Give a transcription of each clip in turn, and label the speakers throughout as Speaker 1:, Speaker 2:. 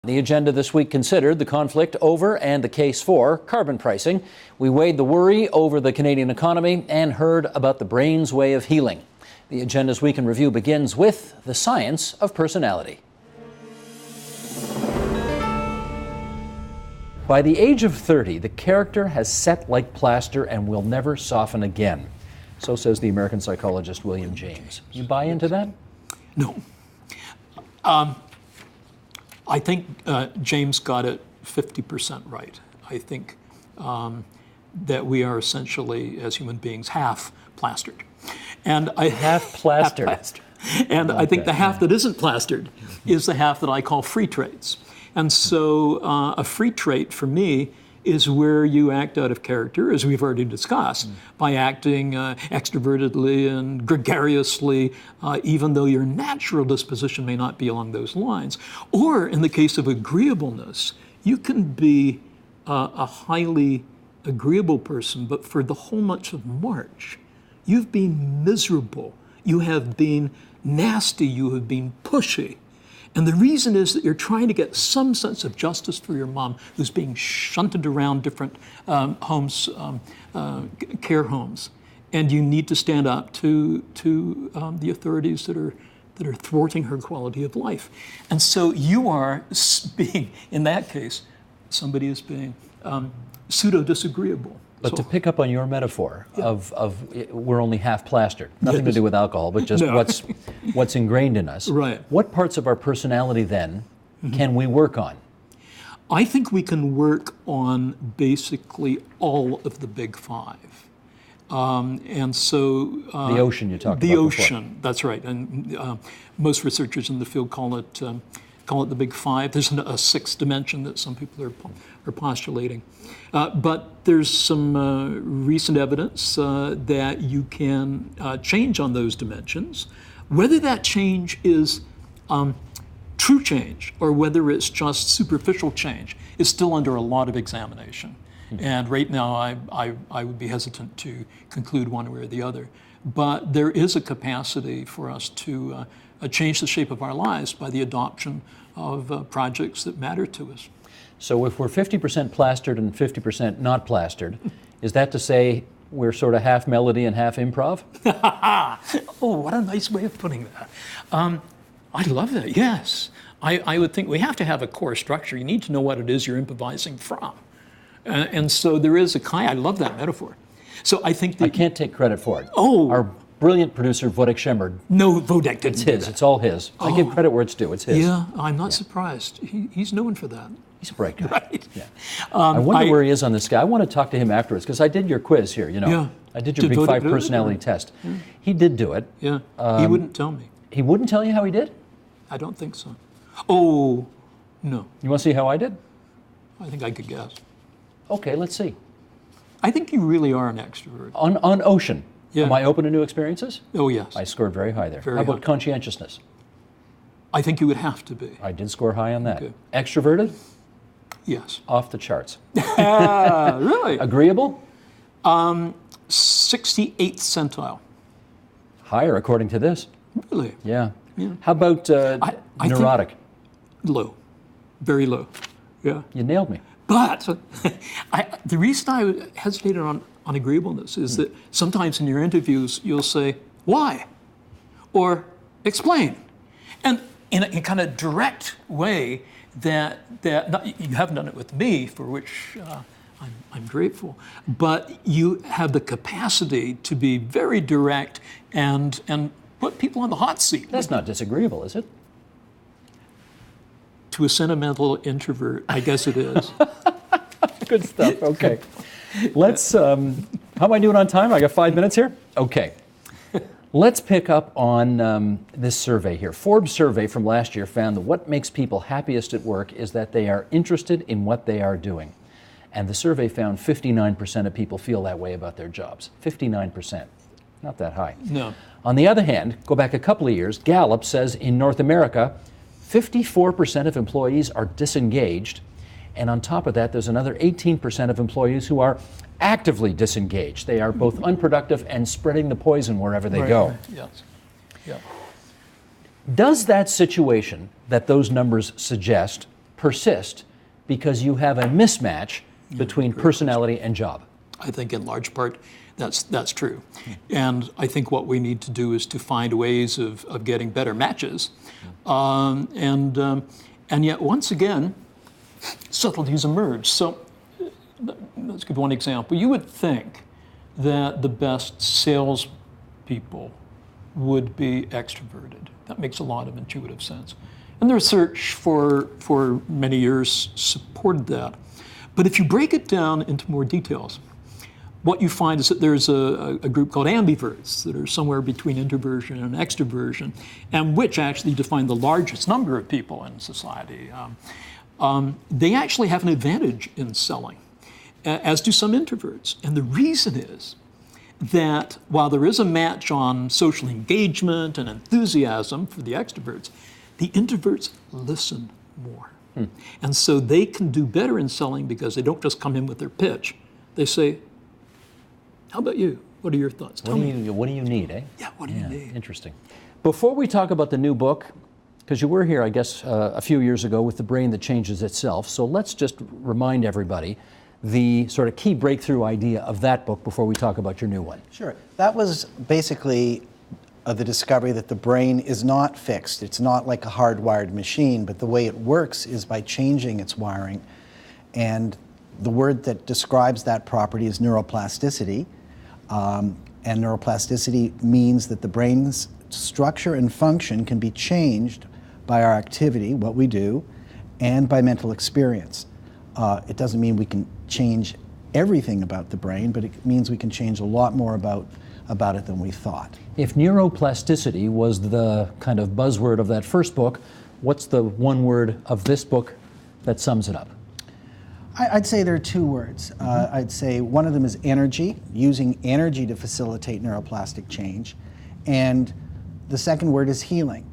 Speaker 1: The agenda this week considered the conflict over and the case for carbon pricing. We weighed the worry over the Canadian economy and heard about the brain's way of healing. The agenda's Week in Review begins with the science of personality. By the age of 30, the character has set like plaster and will never soften again. So says the American psychologist William James. You buy into that?
Speaker 2: No. I think James got it 50% right. I think that we are essentially, as human beings, half plastered. And
Speaker 1: half plastered.
Speaker 2: And I think the half that isn't plastered is the half that I call free traits. And so a free trait for me is where you act out of character, as we've already discussed, by acting extrovertedly and gregariously, even though your natural disposition may not be along those lines. Or in the case of agreeableness, you can be a highly agreeable person, but for the whole month of March, you've been miserable, you have been nasty, you have been pushy. And the reason is that you're trying to get some sense of justice for your mom who's being shunted around different homes, care homes. And you need to stand up to the authorities that are thwarting her quality of life. And so you are being, in that case, somebody is being pseudo-disagreeable.
Speaker 1: But to pick up on your metaphor of we're only half plastered, nothing to do with alcohol, but just what's ingrained in us.
Speaker 2: Right.
Speaker 1: What parts of our personality then can we work on?
Speaker 2: I think we can work on basically all of the big five. And so
Speaker 1: the ocean you talked about
Speaker 2: the
Speaker 1: before.
Speaker 2: ocean, that's right. And most researchers in the field call it the big five. There's a sixth dimension that some people are postulating. But there's some recent evidence that you can change on those dimensions. Whether that change is true change or whether it's just superficial change is still under a lot of examination. And right now I would be hesitant to conclude one way or the other. But there is a capacity for us to change the shape of our lives by the adoption of projects that matter to us.
Speaker 1: So if we're 50% plastered and 50% not plastered, is that to say we're sort of half melody and half improv?
Speaker 2: Oh, what a nice way of putting that. I love that, yes. I would think we have to have a core structure. You need to know what it is you're improvising from. And so there is a kind, I love that metaphor. So I think that
Speaker 1: I can't take credit for it.
Speaker 2: Oh.
Speaker 1: Our brilliant producer, Wojtek Szemer.
Speaker 2: No, Wojtek didn't
Speaker 1: It's
Speaker 2: do
Speaker 1: his,
Speaker 2: that.
Speaker 1: it's all his. I give credit where it's due, it's his.
Speaker 2: Yeah, I'm not surprised. He's known for that.
Speaker 1: He's a bright guy.
Speaker 2: Right.
Speaker 1: Yeah. I wonder where he is on this guy. I want to talk to him afterwards because I did your quiz here, you know.
Speaker 2: Yeah.
Speaker 1: I did your Big Five personality test. Yeah. He did do it.
Speaker 2: Yeah, he wouldn't tell me.
Speaker 1: He wouldn't tell you how he did?
Speaker 2: I don't think so. Oh, no.
Speaker 1: You want to see how I did?
Speaker 2: I think I could guess.
Speaker 1: Okay, let's see.
Speaker 2: I think you really are an extrovert.
Speaker 1: On ocean,
Speaker 2: Yeah.
Speaker 1: am I open to new experiences?
Speaker 2: Oh, yes.
Speaker 1: I scored very high there.
Speaker 2: Very
Speaker 1: how about
Speaker 2: high.
Speaker 1: conscientiousness?
Speaker 2: I think you would have to be.
Speaker 1: I did score high on that.
Speaker 2: Okay.
Speaker 1: Extroverted?
Speaker 2: Yes.
Speaker 1: Off the charts.
Speaker 2: Really?
Speaker 1: Agreeable?
Speaker 2: 68th centile.
Speaker 1: Higher, according to this.
Speaker 2: Really?
Speaker 1: Yeah.
Speaker 2: Yeah.
Speaker 1: How about
Speaker 2: I think-
Speaker 1: neurotic?
Speaker 2: Low. Very low. Yeah.
Speaker 1: You nailed me.
Speaker 2: But the reason I hesitated on agreeableness is that sometimes in your interviews you'll say, why? Or explain. And in a kind of direct way that you haven't done it with me, for which I'm grateful, but you have the capacity to be very direct and put people on the hot seat.
Speaker 1: That's not disagreeable, is it?
Speaker 2: To a sentimental introvert, I guess it is.
Speaker 1: Good stuff. Okay. Let's, how am I doing on time? I got 5 minutes here? Okay. Let's pick up on this survey here. Forbes survey from last year found that what makes people happiest at work is that they are interested in what they are doing. And the survey found 59% of people feel that way about their jobs. 59%. Not that high.
Speaker 2: No.
Speaker 1: On the other hand, go back a couple of years, Gallup says in North America, 54% of employees are disengaged. And on top of that, there's another 18% of employees who are actively disengaged. They are both unproductive and spreading the poison wherever they go.
Speaker 2: Right. Yes. Yeah.
Speaker 1: Does that situation that those numbers suggest persist because you have a mismatch between personality and job.
Speaker 2: I think in large part that's true. And I think what we need to do is to find ways of getting better matches. And yet, once again, subtleties emerge. So let's give one example. You would think that the best salespeople would be extroverted. That makes a lot of intuitive sense. And the research for many years supported that. But if you break it down into more details, what you find is that there's a group called ambiverts that are somewhere between introversion and extroversion, and which actually define the largest number of people in society. They actually have an advantage in selling, as do some introverts. And the reason is that while there is a match on social engagement and enthusiasm for the extroverts, the introverts listen more. And so they can do better in selling because they don't just come in with their pitch. They say, how about you? What are your thoughts?
Speaker 1: What do you need, eh?
Speaker 2: Yeah, what do you need?
Speaker 1: Interesting. Before we talk about the new book, because you were here, I guess, a few years ago with The Brain That Changes Itself, so let's just remind everybody the sort of key breakthrough idea of that book before we talk about your new one.
Speaker 3: Sure. That was basically the discovery that the brain is not fixed. It's not like a hardwired machine, but the way it works is by changing its wiring. And the word that describes that property is neuroplasticity. And neuroplasticity means that the brain's structure and function can be changed by our activity, what we do, and by mental experience. It doesn't mean we can change everything about the brain, but it means we can change a lot more about it than we thought.
Speaker 1: If neuroplasticity was the kind of buzzword of that first book, what's the one word of this book that sums it up?
Speaker 3: I'd say there are two words. I'd say one of them is energy, using energy to facilitate neuroplastic change. And the second word is healing.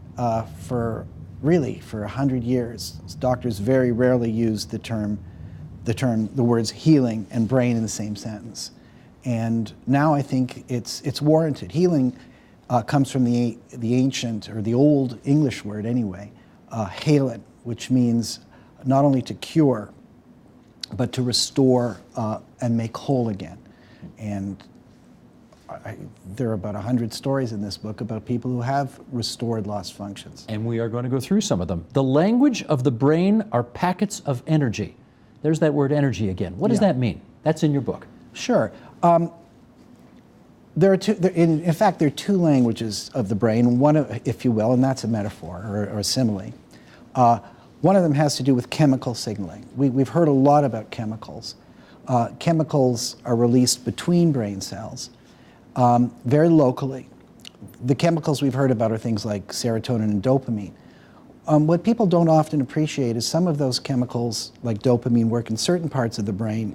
Speaker 3: For 100 years, doctors very rarely use the words healing and brain in the same sentence. And now I think it's warranted. Healing comes from the ancient, or the old English word anyway, halen, which means not only to cure, but to restore and make whole again. And there are about 100 stories in this book about people who have restored lost functions.
Speaker 1: And we are going to go through some of them. The language of the brain are packets of energy. There's that word energy again. What does that mean? That's in your book.
Speaker 3: Sure. In fact, there are two languages of the brain, one, if you will, and that's a metaphor or a simile. One of them has to do with chemical signaling. We've heard a lot about chemicals. Chemicals are released between brain cells very locally. The chemicals we've heard about are things like serotonin and dopamine. What people don't often appreciate is some of those chemicals, like dopamine, work in certain parts of the brain,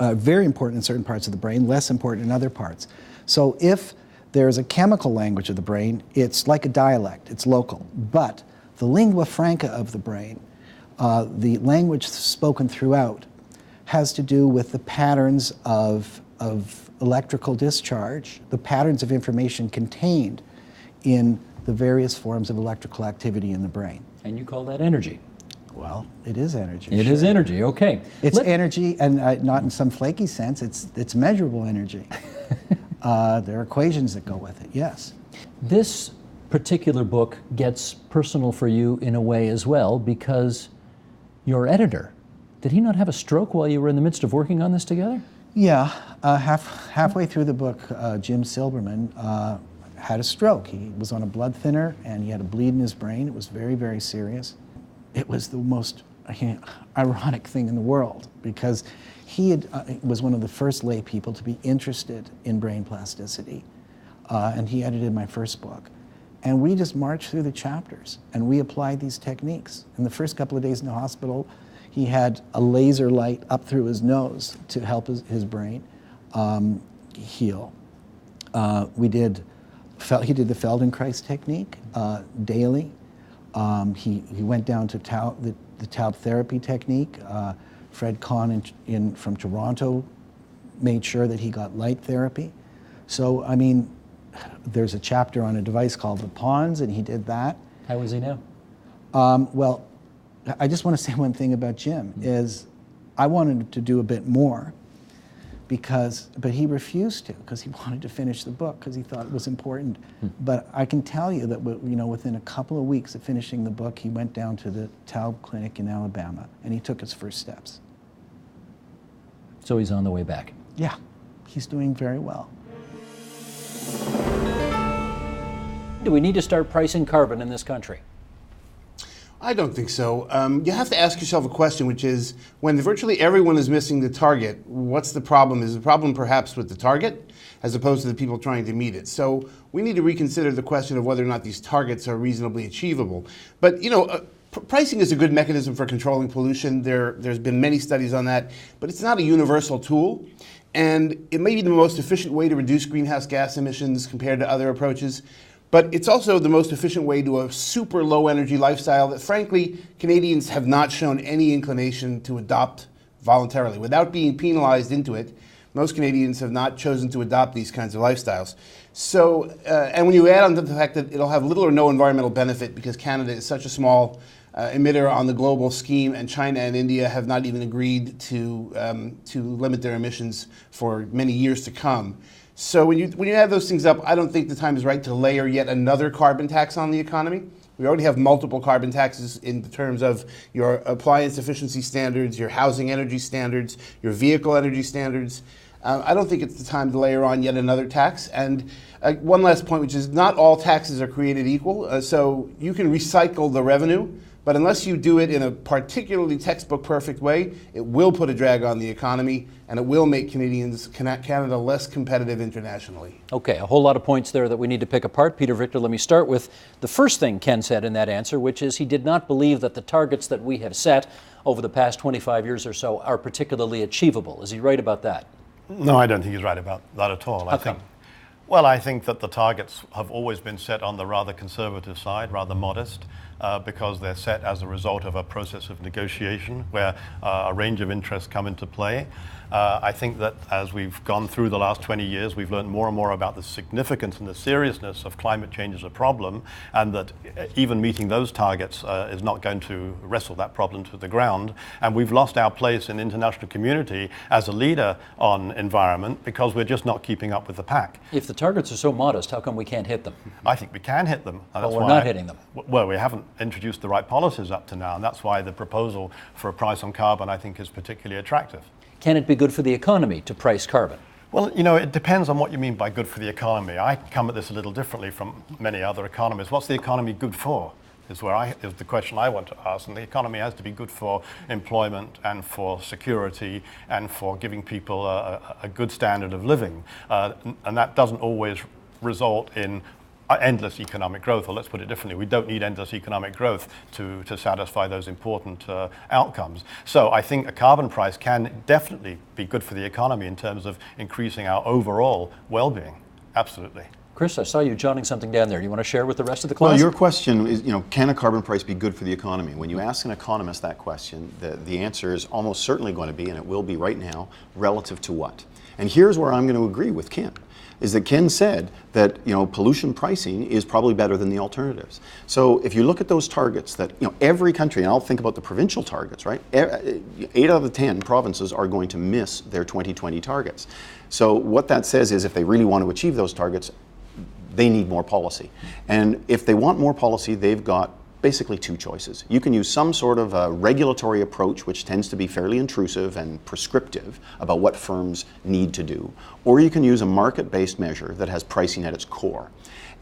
Speaker 3: very important in certain parts of the brain, less important in other parts. So if there's a chemical language of the brain, it's like a dialect, it's local. But the lingua franca of the brain, the language spoken throughout, has to do with the patterns of electrical discharge, the patterns of information contained in the various forms of electrical activity in the brain.
Speaker 1: And you call that energy.
Speaker 3: Well, it is energy.
Speaker 1: It is energy, okay.
Speaker 3: It's energy, and not in some flaky sense, it's measurable energy. There are equations that go with it, yes.
Speaker 1: This particular book gets personal for you in a way as well, because your editor, did he not have a stroke while you were in the midst of working on this together?
Speaker 3: Yeah, halfway through the book, Jim Silberman had a stroke. He was on a blood thinner and he had a bleed in his brain. It was very, very serious. It was the most ironic thing in the world, because he was one of the first lay people to be interested in brain plasticity, and he edited my first book. And we just marched through the chapters and we applied these techniques. In the first couple of days in the hospital, he had a laser light up through his nose to help his brain heal. He did the Feldenkrais technique daily. He went down to the Taub therapy technique. Fred Kahn from Toronto made sure that he got light therapy. So, I mean, there's a chapter on a device called the PONS, and he did that.
Speaker 1: How is he now?
Speaker 3: Well, I just want to say one thing about Jim is I wanted him to do a bit more but he refused to because he wanted to finish the book because he thought it was important. But I can tell you that within a couple of weeks of finishing the book, he went down to the Taub Clinic in Alabama and he took his first steps.
Speaker 1: So he's on the way back.
Speaker 3: Yeah, he's doing very well.
Speaker 1: Do we need to start pricing carbon in this country?
Speaker 4: I don't think so. You have to ask yourself a question, which is, when virtually everyone is missing the target, what's the problem? Is the problem perhaps with the target as opposed to the people trying to meet it? So we need to reconsider the question of whether or not these targets are reasonably achievable. But, pricing is a good mechanism for controlling pollution. There's been many studies on that, but it's not a universal tool. And it may be the most efficient way to reduce greenhouse gas emissions compared to other approaches. But it's also the most efficient way to a super low energy lifestyle that, frankly, Canadians have not shown any inclination to adopt voluntarily. Without being penalized into it, most Canadians have not chosen to adopt these kinds of lifestyles. So, and when you add on to the fact that it'll have little or no environmental benefit because Canada is such a small emitter on the global scheme, and China and India have not even agreed to limit their emissions for many years to come. So when you add those things up, I don't think the time is right to layer yet another carbon tax on the economy. We already have multiple carbon taxes in terms of your appliance efficiency standards, your housing energy standards, your vehicle energy standards. I don't think it's the time to layer on yet another tax. And one last point, which is not all taxes are created equal. So you can recycle the revenue, but unless you do it in a particularly textbook perfect way, it will put a drag on the economy and it will make Canada less competitive internationally.
Speaker 1: Okay, a whole lot of points there that we need to pick apart. Peter Victor, let me start with the first thing Ken said in that answer, which is he did not believe that the targets that we have set over the past 25 years or so are particularly achievable. Is he right about that?
Speaker 5: No, I don't think he's right about that at all. I think that the targets have always been set on the rather conservative side, rather modest, because they're set as a result of a process of negotiation where a range of interests come into play. I think that as we've gone through the last 20 years, we've learned more and more about the significance and the seriousness of climate change as a problem, and that even meeting those targets is not going to wrestle that problem to the ground. And we've lost our place in the international community as a leader on environment because we're just not keeping up with the pack.
Speaker 1: If the targets are so modest, how come we can't hit them?
Speaker 5: I think we can hit them.
Speaker 1: But we're not hitting them.
Speaker 5: Well, we haven't introduced the right policies up to now, and that's why the proposal for a price on carbon, I think, is particularly attractive.
Speaker 1: Can it be good for the economy to price carbon?
Speaker 5: Well, it depends on what you mean by good for the economy. I come at this a little differently from many other economists. What's the economy good for? Is the question I want to ask. And the economy has to be good for employment and for security and for giving people a good standard of living. And that doesn't always result in endless economic growth, or let's put it differently, we don't need endless economic growth to satisfy those important outcomes. So I think a carbon price can definitely be good for the economy in terms of increasing our overall well-being. Absolutely.
Speaker 1: Chris, I saw you jotting something down there. You want to share with the rest of the class?
Speaker 6: Well, your question is, can a carbon price be good for the economy? When you ask an economist that question, the answer is almost certainly going to be, and it will be right now, relative to what? And here's where I'm going to agree with Ken. Is that Ken said that pollution pricing is probably better than the alternatives. So if you look at those targets that every country, and I'll think about the provincial targets, right? 8 out of the 10 provinces are going to miss their 2020 targets. So what that says is if they really want to achieve those targets, they need more policy. And if they want more policy, they've got basically two choices. You can use some sort of a regulatory approach, which tends to be fairly intrusive and prescriptive about what firms need to do, or you can use a market-based measure that has pricing at its core.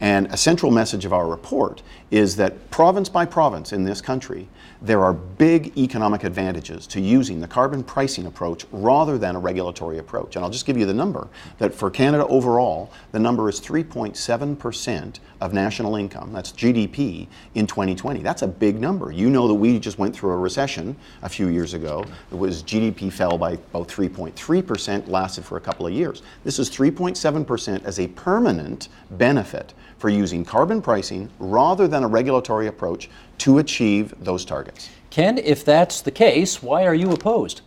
Speaker 6: And a central message of our report is that province by province in this country, there are big economic advantages to using the carbon pricing approach rather than a regulatory approach. And I'll just give you the number, that for Canada overall, the number is 3.7% of national income, that's GDP, in 2020. That's a big number. You know that we just went through a recession a few years ago. It was GDP fell by about 3.3%, lasted for a couple of years. This is 3.7% as a permanent benefit for using carbon pricing rather than a regulatory approach to achieve those targets.
Speaker 1: Ken, if that's the case, why are you opposed?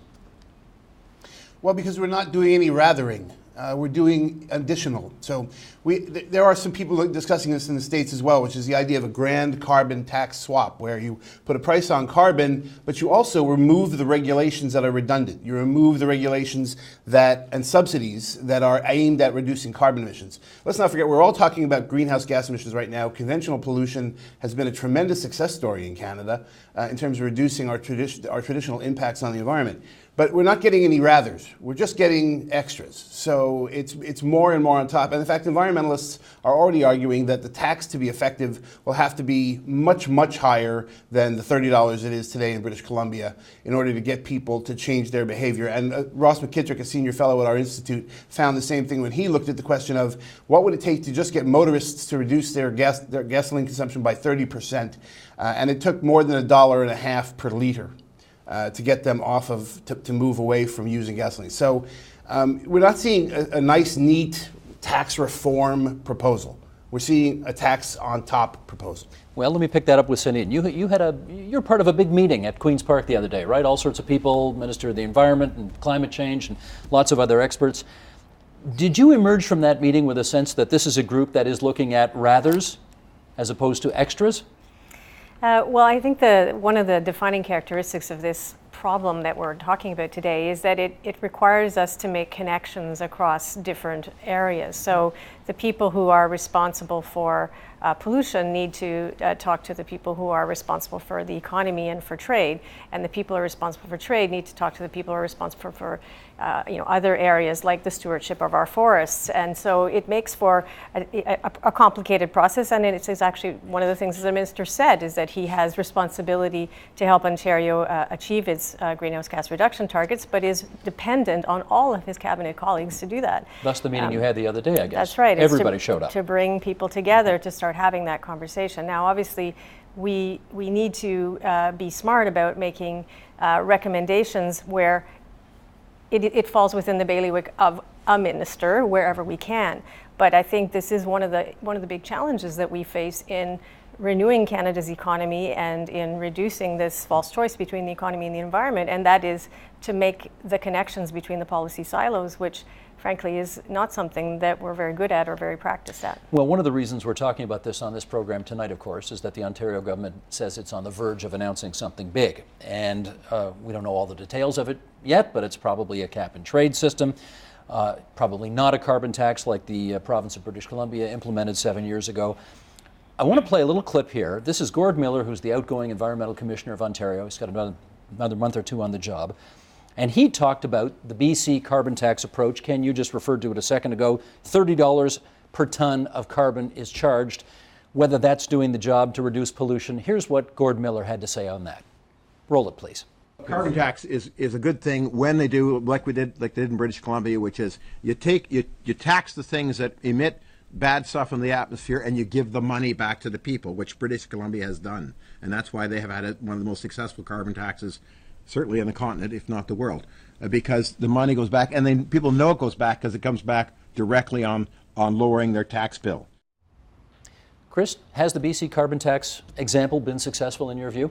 Speaker 4: Well, because we're not doing any rathering. we're doing additional. So there are some people discussing this in the States as well, which is the idea of a grand carbon tax swap, where you put a price on carbon, but you also remove the regulations that are redundant. You remove the regulations and subsidies that are aimed at reducing carbon emissions. Let's not forget, we're all talking about greenhouse gas emissions right now. Conventional pollution has been a tremendous success story in Canada in terms of reducing our traditional impacts on the environment. But we're not getting any rathers. We're just getting extras. So it's more and more on top. And in fact, environmentalists are already arguing that the tax to be effective will have to be much, much higher than the $30 it is today in British Columbia in order to get people to change their behavior. And Ross McKittrick, a senior fellow at our institute, found the same thing when he looked at the question of what would it take to just get motorists to reduce their gasoline consumption by 30%. And it took more than $1.50 per liter. To get them to move away from using gasoline. So we're not seeing a nice, neat tax reform proposal. We're seeing a tax on top proposal.
Speaker 1: Well, let me pick that up with Sanine. You're part of a big meeting at Queen's Park the other day, right? All sorts of people, Minister of the Environment and Climate Change and lots of other experts. Did you emerge from that meeting with a sense that this is a group that is looking at rathers as opposed to extras?
Speaker 7: Well, I think one of the defining characteristics of this problem that we're talking about today is that it requires us to make connections across different areas. So the people who are responsible for pollution need to talk to the people who are responsible for the economy and for trade, and the people who are responsible for trade need to talk to the people who are responsible for other areas like the stewardship of our forests. And so it makes for a complicated process, and it's actually one of the things the minister said is that he has responsibility to help Ontario achieve its greenhouse gas reduction targets, but is dependent on all of his cabinet colleagues to do that.
Speaker 1: That's the meeting you had the other day, I guess.
Speaker 7: That's right.
Speaker 1: Everybody showed up.
Speaker 7: To bring people together to start having that conversation. Now, obviously, we need to be smart about making recommendations where it falls within the bailiwick of a minister wherever we can. But I think this is one of the big challenges that we face in renewing Canada's economy and in reducing this false choice between the economy and the environment, and that is to make the connections between the policy silos, which frankly is not something that we're very good at or very practiced at.
Speaker 1: Well, one of the reasons we're talking about this on this program tonight, of course, is that the Ontario government says it's on the verge of announcing something big. And we don't know all the details of it yet, but it's probably a cap and trade system, probably not a carbon tax like the province of British Columbia implemented 7 years ago. I want to play a little clip here. This is Gord Miller, who's the outgoing Environmental Commissioner of Ontario. He's got another month or two on the job. And he talked about the BC carbon tax approach. Ken, you just referred to it a second ago. $30 per ton of carbon is charged, whether that's doing the job to reduce pollution. Here's what Gord Miller had to say on that. Roll it, please.
Speaker 8: Carbon tax is a good thing when they do like they did in British Columbia, which is you tax the things that emit bad stuff in the atmosphere and you give the money back to the people, which British Columbia has done. And that's why they have had one of the most successful carbon taxes certainly in the continent, if not the world, because the money goes back, and then people know it goes back because it comes back directly on lowering their tax bill.
Speaker 1: Chris, has the BC carbon tax example been successful in your view?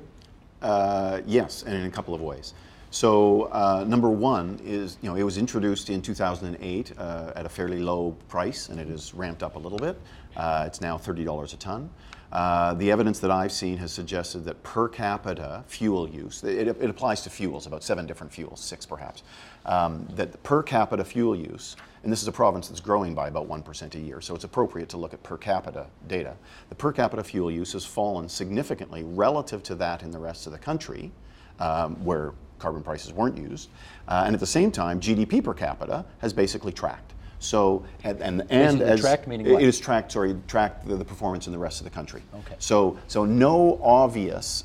Speaker 6: Yes, and in a couple of ways. So number one is, it was introduced in 2008 at a fairly low price, and it has ramped up a little bit. It's now $30 a ton. The evidence that I've seen has suggested that per capita fuel use, it applies to fuels, about 7 different fuels, 6 perhaps, that per capita fuel use, and this is a province that's growing by about 1% a year, so it's appropriate to look at per capita data. The per capita fuel use has fallen significantly relative to that in the rest of the country, where carbon prices weren't used, and at the same time, GDP per capita has basically tracked. So, and as
Speaker 1: tracked, meaning what?
Speaker 6: It is tracked the performance in the rest of the country.
Speaker 1: Okay.
Speaker 6: So no obvious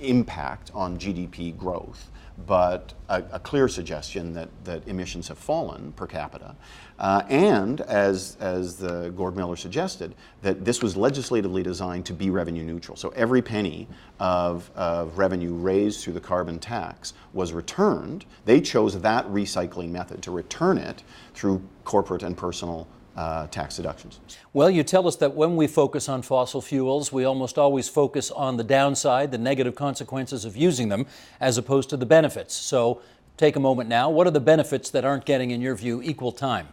Speaker 6: impact on GDP growth, but a clear suggestion that emissions have fallen per capita, and as the Gord Miller suggested, that this was legislatively designed to be revenue neutral. So every penny of revenue raised through the carbon tax was returned. They chose that recycling method to return it through corporate and personal tax deductions.
Speaker 1: Well, you tell us that when we focus on fossil fuels, we almost always focus on the downside, the negative consequences of using them, as opposed to the benefits. So take a moment now. What are the benefits that aren't getting, in your view, equal time?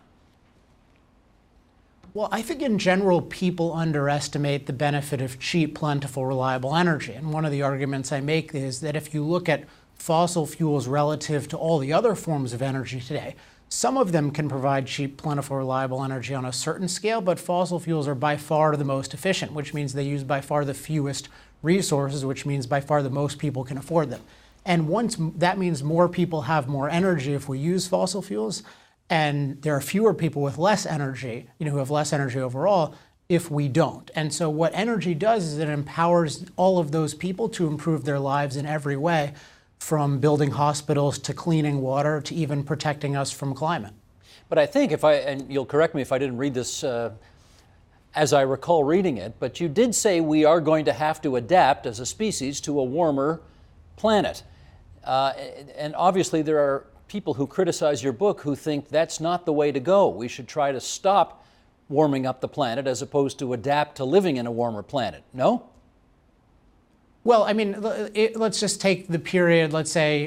Speaker 9: Well, I think in general, people underestimate the benefit of cheap, plentiful, reliable energy. And one of the arguments I make is that if you look at fossil fuels relative to all the other forms of energy today, some of them can provide cheap, plentiful, reliable energy on a certain scale, but fossil fuels are by far the most efficient, which means they use by far the fewest resources, which means by far the most people can afford them. And once that means more people have more energy if we use fossil fuels, and there are fewer people with less energy, who have less energy overall, if we don't. And so what energy does is it empowers all of those people to improve their lives in every way, from building hospitals to cleaning water to even protecting us from climate.
Speaker 1: But I think and you'll correct me if I didn't read this as I recall reading it, but you did say we are going to have to adapt as a species to a warmer planet. And obviously there are people who criticize your book who think that's not the way to go. We should try to stop warming up the planet as opposed to adapt to living in a warmer planet. No?
Speaker 9: Well, I mean, let's just take the period, let's say,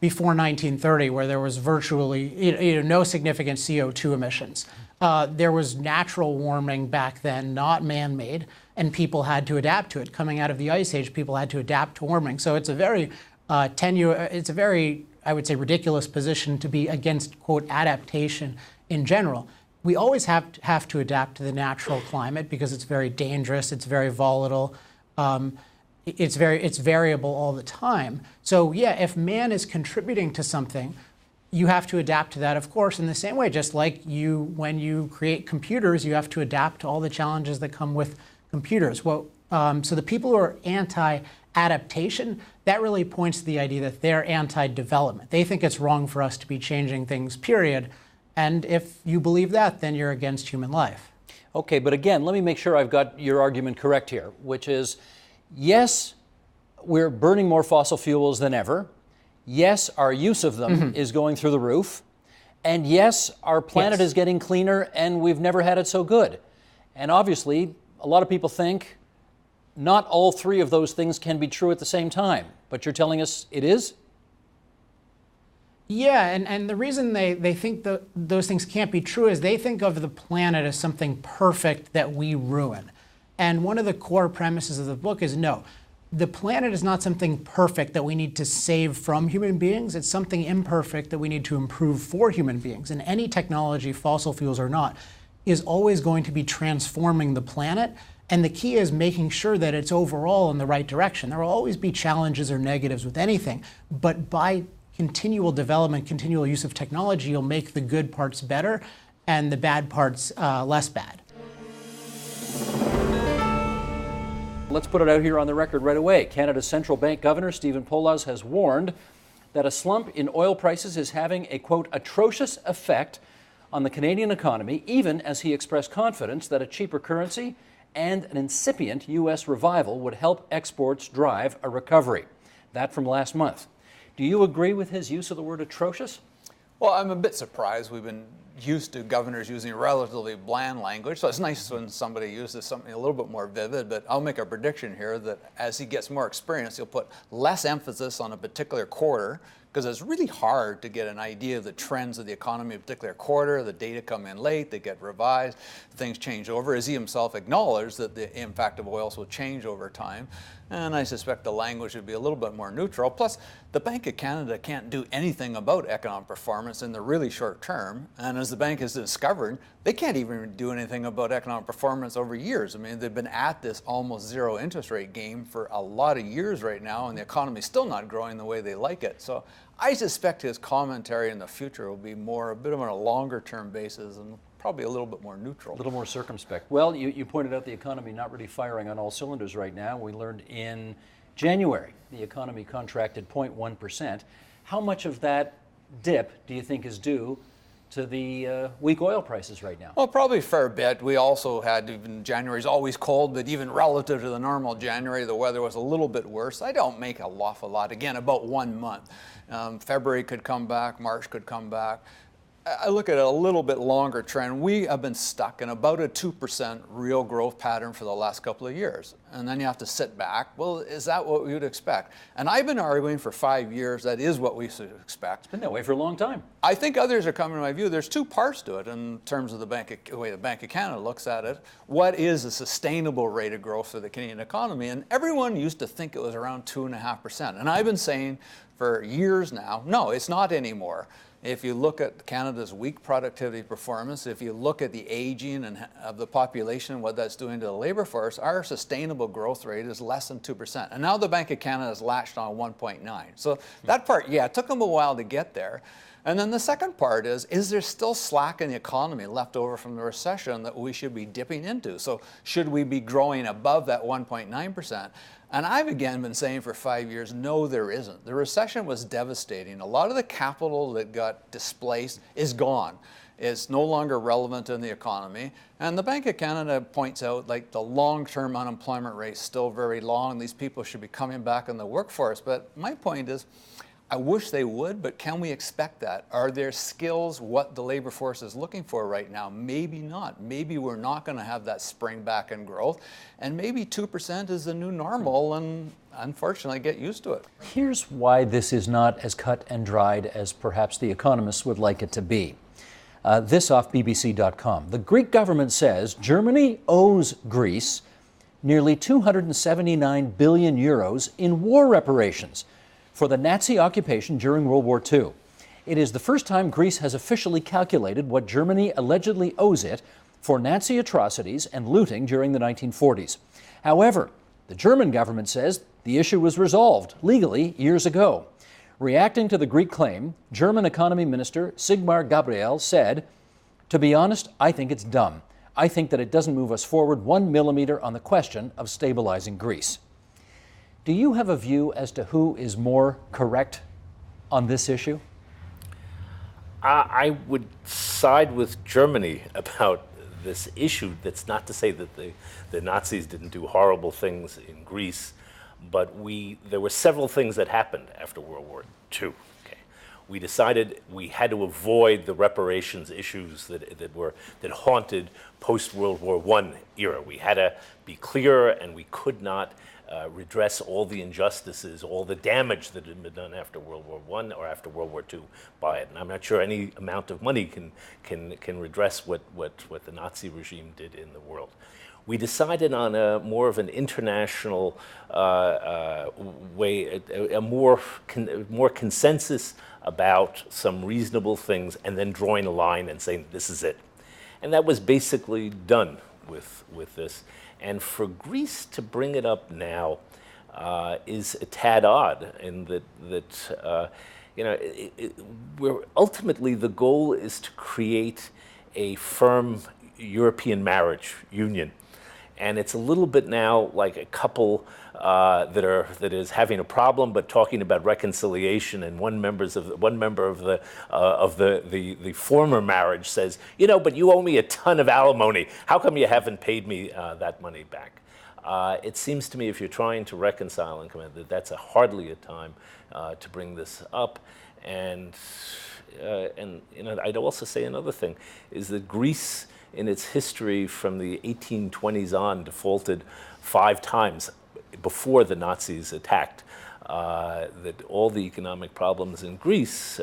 Speaker 9: before 1930, where there was virtually no significant CO2 emissions. There was natural warming back then, not man-made, and people had to adapt to it. Coming out of the Ice Age, people had to adapt to warming. So it's a very it's a very, I would say, ridiculous position to be against, quote, adaptation in general. We always have to adapt to the natural climate because it's very dangerous, it's very volatile. It's variable all the time. So yeah, if man is contributing to something, you have to adapt to that, of course, in the same way, just like when you create computers, you have to adapt to all the challenges that come with computers. Well, so the people who are anti-adaptation, that really points to the idea that they're anti-development. They think it's wrong for us to be changing things, period. And if you believe that, then you're against human life.
Speaker 1: Okay, but again, let me make sure I've got your argument correct here, which is, yes, we're burning more fossil fuels than ever. Yes, our use of them is going through the roof. And yes, our planet is getting cleaner and we've never had it so good. And obviously, a lot of people think not all three of those things can be true at the same time. But you're telling us it is?
Speaker 9: Yeah, and the reason they think those things can't be true is they think of the planet as something perfect that we ruin. And one of the core premises of the book is no, the planet is not something perfect that we need to save from human beings. It's something imperfect that we need to improve for human beings. And any technology, fossil fuels or not, is always going to be transforming the planet. And the key is making sure that it's overall in the right direction. There will always be challenges or negatives with anything, but by continual development, continual use of technology, you'll make the good parts better and the bad parts less bad.
Speaker 1: Let's put it out here on the record right away. Canada's central bank governor, Stephen Poloz, has warned that a slump in oil prices is having a, quote, atrocious effect on the Canadian economy, even as he expressed confidence that a cheaper currency and an incipient U.S. revival would help exports drive a recovery. That from last month. Do you agree with his use of the word atrocious?
Speaker 10: Well, I'm a bit surprised. We've been used to governors using relatively bland language, so it's nice when somebody uses something a little bit more vivid, but I'll make a prediction here that as he gets more experience, he'll put less emphasis on a particular quarter, because it's really hard to get an idea of the trends of the economy of a particular quarter. The data come in late, they get revised, things change over, as he himself acknowledged that the impact of oils will change over time. And I suspect the language would be a little bit more neutral. Plus, the Bank of Canada can't do anything about economic performance in the really short term. And as the bank has discovered, they can't even do anything about economic performance over years. I mean, they've been at this almost zero interest rate game for a lot of years right now, and the economy's still not growing the way they like it. So I suspect his commentary in the future will be a bit of on a longer term basis and probably a little bit more neutral.
Speaker 1: A little more circumspect. Well, you pointed out the economy not really firing on all cylinders right now. We learned in January the economy contracted 0.1%. How much of that dip do you think is due to the weak oil prices right now?
Speaker 10: Well, probably a fair bit. We also had, even January's always cold, but even relative to the normal January, the weather was a little bit worse. I don't make an awful lot, again, about 1 month. February could come back, March could come back. I look at it a little bit longer trend. We have been stuck in about a 2% real growth pattern for the last couple of years. And then you have to sit back. Well, is that what we would expect? And I've been arguing for 5 years that is what we should expect.
Speaker 1: Been that way for a long time.
Speaker 10: I think others are coming to my view. There's two parts to it in terms of the way the Bank of Canada looks at it. What is a sustainable rate of growth for the Canadian economy? And everyone used to think it was around 2.5%. And I've been saying for years now, no, it's not anymore. If you look at Canada's weak productivity performance, if you look at the aging of the population and what that's doing to the labor force, our sustainable growth rate is less than 2%. And now the Bank of Canada has latched on 1.9. So that part, yeah, it took them a while to get there. And then the second part is there still slack in the economy left over from the recession that we should be dipping into? So should we be growing above that 1.9%? And I've again been saying for 5 years, no, there isn't. The recession was devastating. A lot of the capital that got displaced is gone. It's no longer relevant in the economy. And the Bank of Canada points out like the long-term unemployment rate is still very long. These people should be coming back in the workforce. But my point is, I wish they would, but can we expect that? Are there skills what the labor force is looking for right now? Maybe not. Maybe we're not going to have that spring back in growth. And maybe 2% is the new normal, and unfortunately get used to it.
Speaker 1: Here's why this is not as cut and dried as perhaps the economists would like it to be. This off BBC.com. The Greek government says Germany owes Greece nearly 279 billion euros in war reparations for the Nazi occupation during World War II. It is the first time Greece has officially calculated what Germany allegedly owes it for Nazi atrocities and looting during the 1940s. However, the German government says the issue was resolved legally years ago. Reacting to the Greek claim, German Economy Minister Sigmar Gabriel said, "To be honest, I think it's dumb. I think that it doesn't move us forward 1 millimeter on the question of stabilizing Greece." Do you have a view as to who is more correct on this issue?
Speaker 11: I would side with Germany about this issue. That's not to say that the Nazis didn't do horrible things in Greece, but there were several things that happened after World War II. Okay. We decided we had to avoid the reparations issues that haunted post-World War I era. We had to be clear, and we could not redress all the injustices, all the damage that had been done after World War I or after World War II by it. And I'm not sure any amount of money can redress what the Nazi regime did in the world. We decided on more of an international way, a more consensus about some reasonable things, and then drawing a line and saying, this is it. And that was basically done with this. And for Greece to bring it up now is a tad odd, in that ultimately the goal is to create a firm European marriage union, and it's a little bit now like a couple that is having a problem, but talking about reconciliation. And one member of the former marriage says, but you owe me a ton of alimony. How come you haven't paid me that money back? It seems to me, if you're trying to reconcile and come in, that's hardly a time to bring this up. And I'd also say another thing is that Greece, in its history from the 1820s on, defaulted 5 times before the Nazis attacked. That all the economic problems in Greece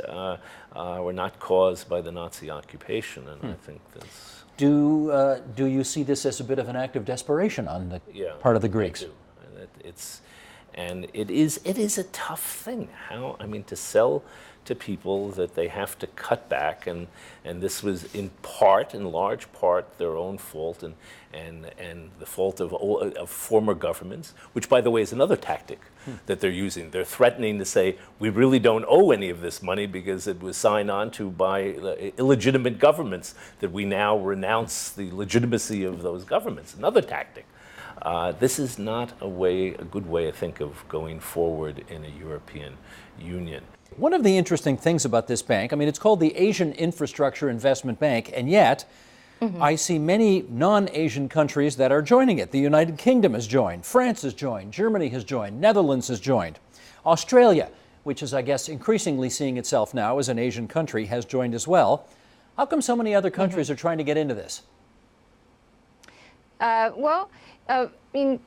Speaker 11: were not caused by the Nazi occupation, and I think that's...
Speaker 1: Do you see this as a bit of an act of desperation on the part of the Greeks?
Speaker 11: I do. It is a tough thing. To sell to people that they have to cut back, and this was in large part, their own fault, and the fault of former governments, which, by the way, is another tactic that they're using. They're threatening to say, we really don't owe any of this money because it was signed on to by illegitimate governments, that we now renounce the legitimacy of those governments. Another tactic. This is not a good way, I think, of going forward in a European Union.
Speaker 1: One of the interesting things about this bank, it's called the Asian Infrastructure Investment Bank, and yet I see many non-Asian countries that are joining it. The United Kingdom has joined, France has joined, Germany has joined, Netherlands has joined. Australia, which is, I guess, increasingly seeing itself now as an Asian country, has joined as well. How come so many other countries are trying to get into this?
Speaker 12: I mean,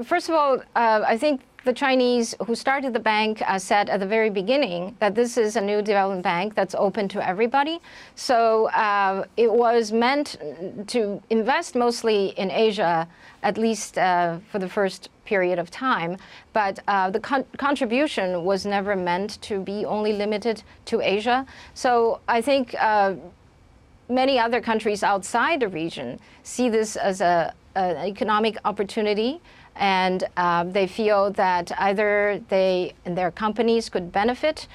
Speaker 12: first of all, I think the Chinese who started the bank said at the very beginning that this is a new development bank that's open to everybody. So it was meant to invest mostly in Asia, at least for the first period of time. But the contribution was never meant to be only limited to Asia. So I think many other countries outside the region see this as an economic opportunity, and they feel that either they and their companies could benefit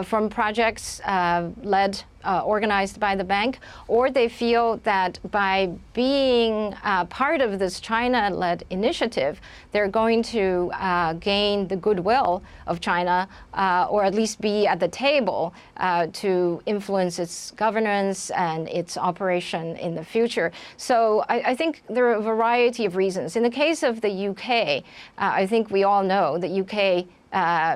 Speaker 12: from projects organized by the bank, or they feel that by being part of this China-led initiative, they're going to gain the goodwill of China, or at least be at the table to influence its governance and its operation in the future. So I think there are a variety of reasons. In the case of the UK, I think we all know that UK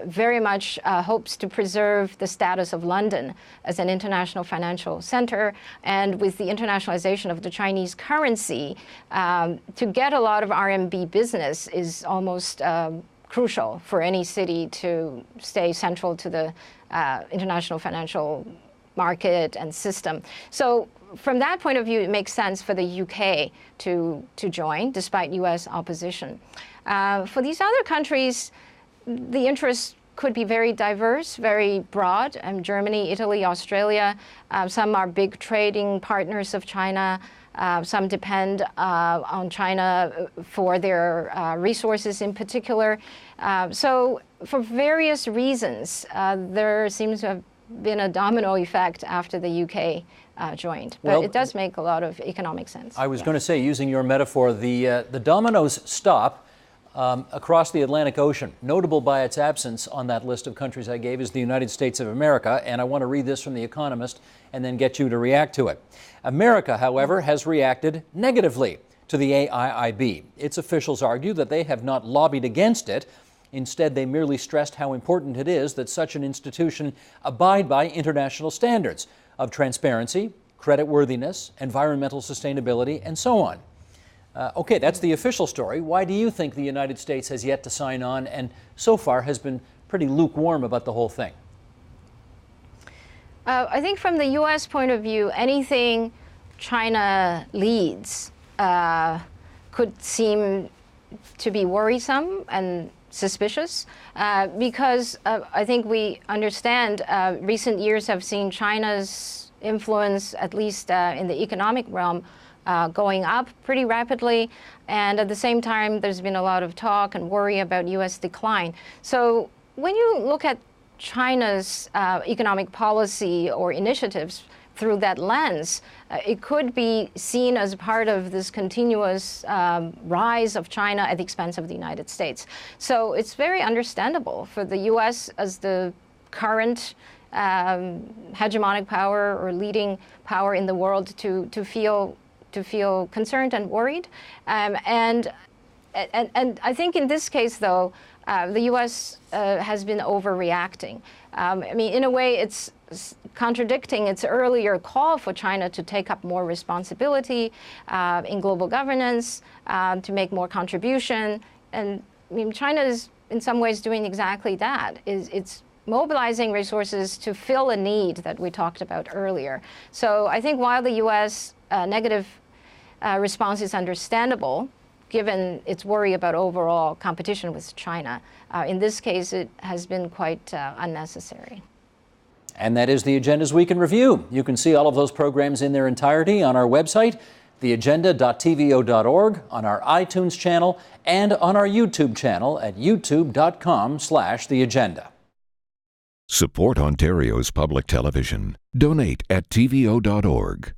Speaker 12: very much hopes to preserve the status of London as an international financial center. And with the internationalization of the Chinese currency, to get a lot of RMB business is almost crucial for any city to stay central to the international financial market and system. So from that point of view, it makes sense for the UK to join, despite US opposition. For these other countries, the interests could be very diverse, very broad. Germany, Italy, Australia, some are big trading partners of China. Some depend on China for their resources in particular. So for various reasons, there seems to have been a domino effect after the UK joined. But
Speaker 1: Well,
Speaker 12: it does make a lot of economic sense.
Speaker 1: I was going to say, using your metaphor, the dominoes stop across the Atlantic Ocean. Notable by its absence on that list of countries I gave is the United States of America, and I want to read this from The Economist and then get you to react to it. America, however, has reacted negatively to the AIIB. Its officials argue that they have not lobbied against it. Instead, they merely stressed how important it is that such an institution abide by international standards of transparency, creditworthiness, environmental sustainability, and so on. Okay, that's the official story. Why do you think the United States has yet to sign on and so far has been pretty lukewarm about the whole thing?
Speaker 12: I think from the U.S. point of view, anything China leads could seem to be worrisome and suspicious because I think we understand recent years have seen China's influence, at least in the economic realm, going up pretty rapidly, and at the same time there's been a lot of talk and worry about U.S. decline. So when you look at China's economic policy or initiatives through that lens, it could be seen as part of this continuous rise of China at the expense of the United States. So it's very understandable for the U.S. as the current hegemonic power or leading power in the world to feel concerned and worried. And I think in this case, though, the U.S. has been overreacting. I mean, in a way, it's contradicting its earlier call for China to take up more responsibility in global governance, to make more contribution. And I mean, China is in some ways doing exactly that. It's mobilizing resources to fill a need that we talked about earlier. So I think while the U.S. Negative response is understandable, given its worry about overall competition with China, in this case, it has been quite unnecessary.
Speaker 1: And that is the Agenda's Week in Review. You can see all of those programs in their entirety on our website, theagenda.tvo.org, on our iTunes channel, and on our YouTube channel at youtube.com/theagenda.
Speaker 13: Support Ontario's public television. Donate at tvo.org.